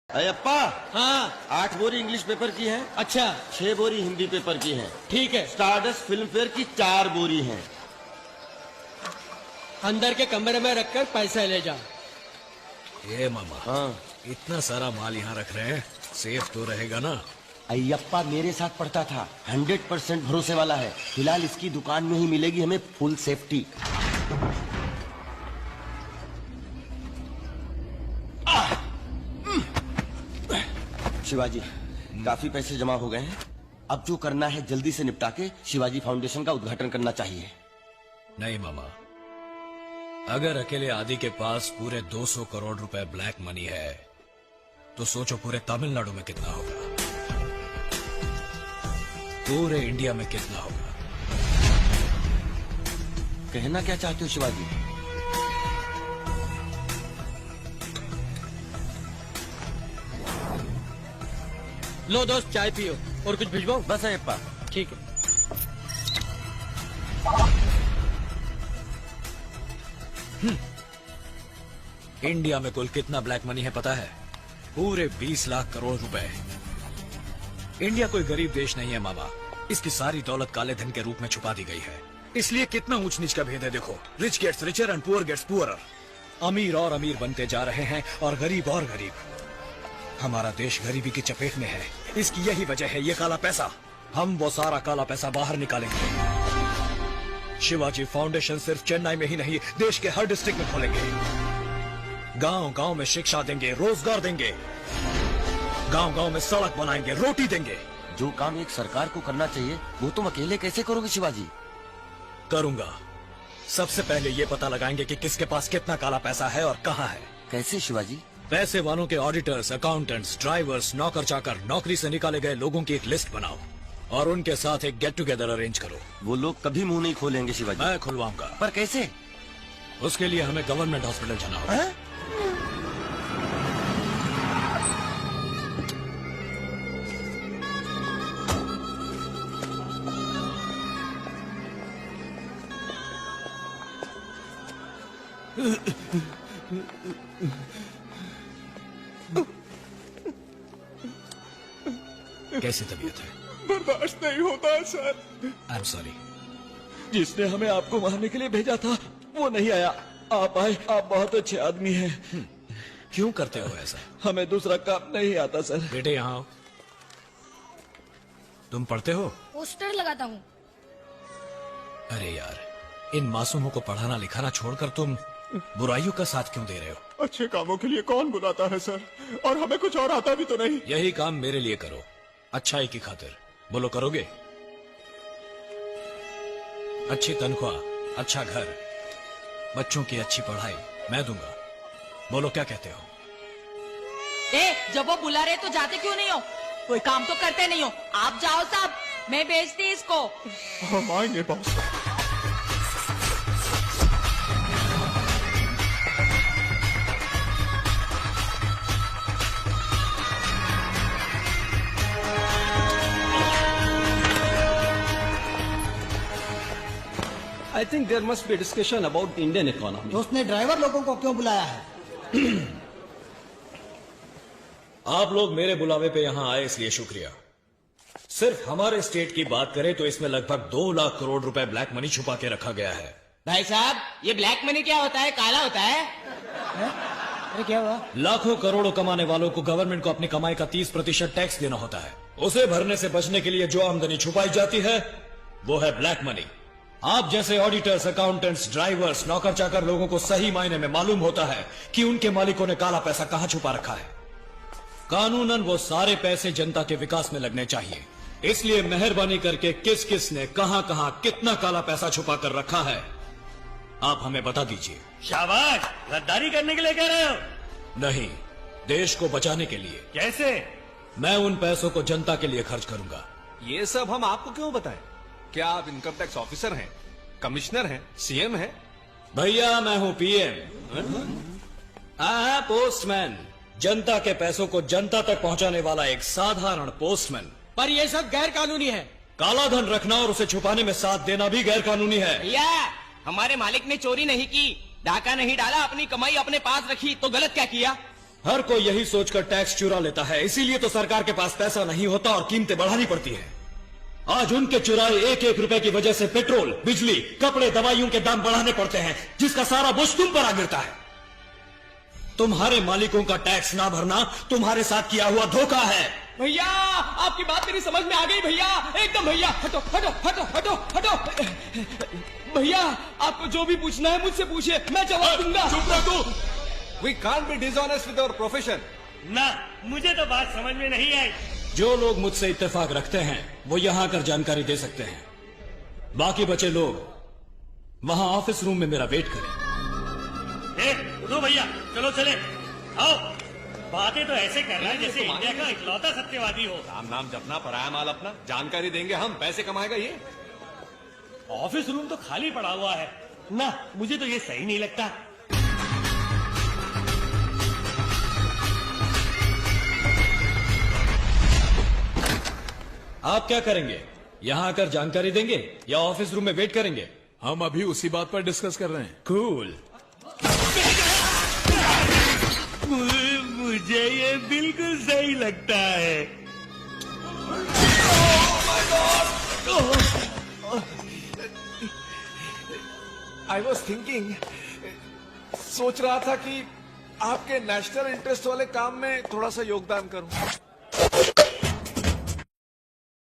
अयप्पा, हाँ 8 बोरी English paper की है, अच्छा 6 बोरी हिंदी पेपर की है। ठीक है। स्टारडस्ट फिल्म फेयर की 4 बोरी है। अंदर के कमरे में रखकर पैसा ले जा। ये मामा, हाँ इतना सारा माल यहाँ रख रहे हैं, सेफ तो रहेगा ना? अयप्पा मेरे साथ पढ़ता था, 100% भरोसे वाला है। फिलहाल इसकी दुकान में ही मिलेगी हमें फुल सेफ्टी। शिवाजी, काफी पैसे जमा हो गए हैं। अब जो करना है जल्दी से निपटा के शिवाजी फाउंडेशन का उद्घाटन करना चाहिए। नहीं मामा, अगर अकेले आदि के पास पूरे 200 करोड़ रुपए ब्लैक मनी है तो सोचो पूरे तमिलनाडु में कितना होगा, पूरे इंडिया में कितना होगा। कहना क्या चाहते हो शिवाजी? लो दोस्त, चाय पियो और कुछ भिजवाओ। बस अयप्पा। ठीक है। इंडिया में कुल कितना ब्लैक मनी है पता है? पूरे 20 लाख करोड़ रुपए। इंडिया कोई गरीब देश नहीं है मामा, इसकी सारी दौलत काले धन के रूप में छुपा दी गई है। इसलिए कितना ऊंच नीच का भेद है देखो। Rich gets richer and poor gets poorer. अमीर और अमीर बनते जा रहे हैं और गरीब और गरीब। हमारा देश गरीबी की चपेट में है, इसकी यही वजह है ये काला पैसा। हम वो सारा काला पैसा बाहर निकालेंगे। शिवाजी फाउंडेशन सिर्फ चेन्नई में ही नहीं, देश के हर डिस्ट्रिक्ट में खोलेंगे। गांव गांव में शिक्षा देंगे, रोजगार देंगे, गांव गांव में सड़क बनाएंगे, रोटी देंगे। जो काम एक सरकार को करना चाहिए वो तुम अकेले कैसे करोगे शिवाजी? करूंगा। सबसे पहले ये पता लगाएंगे कि किसके पास कितना काला पैसा है और कहां है। कैसे शिवाजी? पैसे वालों के ऑडिटर्स, अकाउंटेंट्स, ड्राइवर्स, नौकर चाकर, नौकरी से निकाले गए लोगों की एक लिस्ट बनाओ और उनके साथ एक गेट टुगेदर अरेंज करो। वो लोग कभी मुंह नहीं खोलेंगे शिवाजी। मैं खुलवाऊंगा। पर कैसे? उसके लिए हमें गवर्नमेंट हॉस्पिटल जाना होगा। कैसी तबीयत है? बर्दाश्त नहीं होता सर। I am sorry. जिसने हमें आपको मारने के लिए भेजा था वो नहीं आया। आप आए, आप बहुत अच्छे आदमी हैं। क्यों करते हो ऐसा? हमें दूसरा काम नहीं आता सर। बेटे यहाँ आओ। तुम पढ़ते हो? पोस्टर लगाता हूँ। अरे यार, इन मासूमों को पढ़ाना लिखाना छोड़कर तुम बुराइयों का साथ क्यों दे रहे हो? अच्छे कामों के लिए कौन बुलाता है सर, और हमें कुछ और आता भी तो नहीं। यही काम मेरे लिए करो, अच्छाई की खातिर। बोलो करोगे? अच्छी तनख्वाह, अच्छा घर, बच्चों की अच्छी पढ़ाई मैं दूंगा। बोलो क्या कहते हो? जब वो बुला रहे तो जाते क्यों नहीं हो? कोई काम तो करते नहीं हो। आप जाओ साहब, मैं भेजती इसको। हम आएंगे boss. I think there must be a discussion about the Indian economy. तो उसने ड्राइवर लोगों को क्यों बुलाया है? आप लोग मेरे बुलावे पे यहाँ आए इसलिए शुक्रिया। सिर्फ हमारे स्टेट की बात करें तो इसमें लगभग 2 लाख करोड़ रुपए ब्लैक मनी छुपा के रखा गया है। भाई साहब, ये ब्लैक मनी क्या होता है? काला होता है? अरे क्या हुआ? लाखों करोड़ों कमाने वालों को गवर्नमेंट को अपनी कमाई का 30% टैक्स देना होता है। उसे भरने से बचने के लिए जो आमदनी छुपाई जाती है वो है ब्लैक मनी। आप जैसे ऑडिटर्स, अकाउंटेंट्स, ड्राइवर्स, नौकर चाकर लोगों को सही मायने में मालूम होता है कि उनके मालिकों ने काला पैसा कहां छुपा रखा है। कानूनन वो सारे पैसे जनता के विकास में लगने चाहिए। इसलिए मेहरबानी करके किस किस ने कहां कहां कितना काला पैसा छुपा कर रखा है आप हमें बता दीजिए। शाबाश, गद्दारी करने के लिए कह रहे हो? नहीं, देश को बचाने के लिए। कैसे? मैं उन पैसों को जनता के लिए खर्च करूंगा। ये सब हम आपको क्यों बताएं? क्या आप इनकम टैक्स ऑफिसर हैं, कमिश्नर हैं, सीएम हैं? भैया मैं हूं पीएम। हाँ, पोस्टमैन। जनता के पैसों को जनता तक पहुंचाने वाला एक साधारण पोस्टमैन। पर ये सब गैर कानूनी है। काला धन रखना और उसे छुपाने में साथ देना भी गैर कानूनी है। भैया, हमारे मालिक ने चोरी नहीं की, डाका नहीं डाला, अपनी कमाई अपने पास रखी, तो गलत क्या किया? हर कोई यही सोचकर टैक्स चुरा लेता है, इसीलिए तो सरकार के पास पैसा नहीं होता और कीमतें बढ़ानी पड़ती है। आज उनके चुराए एक एक रुपए की वजह से पेट्रोल, बिजली, कपड़े, दवाइयों के दाम बढ़ाने पड़ते हैं, जिसका सारा बोझ तुम पर आ गिरता है। तुम्हारे मालिकों का टैक्स ना भरना तुम्हारे साथ किया हुआ धोखा है। भैया आपकी बात मेरी समझ में आ गई भैया, एकदम भैया। हटो हटो हटो हटो हटो। भैया आपको जो भी पूछना है मुझसे पूछिए, मैं जवाब दूंगा। चुप रह तू। We can't be dishonest with our profession. ना, मुझे तो बात समझ में नहीं आई। जो लोग मुझसे इत्तेफाक रखते हैं वो यहां आकर जानकारी दे सकते हैं, बाकी बचे लोग वहां ऑफिस रूम में मेरा वेट करें। रुको भैया, चलो चले, आओ। बातें तो ऐसे कर रहा है जैसे इंडिया का इकलौता सत्यवादी हो। राम नाम जपना, पराया माल अपना। जानकारी देंगे हम, पैसे कमाएगा ये। ऑफिस रूम तो खाली पड़ा हुआ है ना, मुझे तो ये सही नहीं लगता। आप क्या करेंगे? यहां आकर जानकारी देंगे या ऑफिस रूम में वेट करेंगे? हम अभी उसी बात पर डिस्कस कर रहे हैं। कूल। मुझे ये बिल्कुल सही लगता है। आई वॉज थिंकिंग, सोच रहा था कि आपके नेशनल इंटरेस्ट वाले काम में थोड़ा सा योगदान करूं।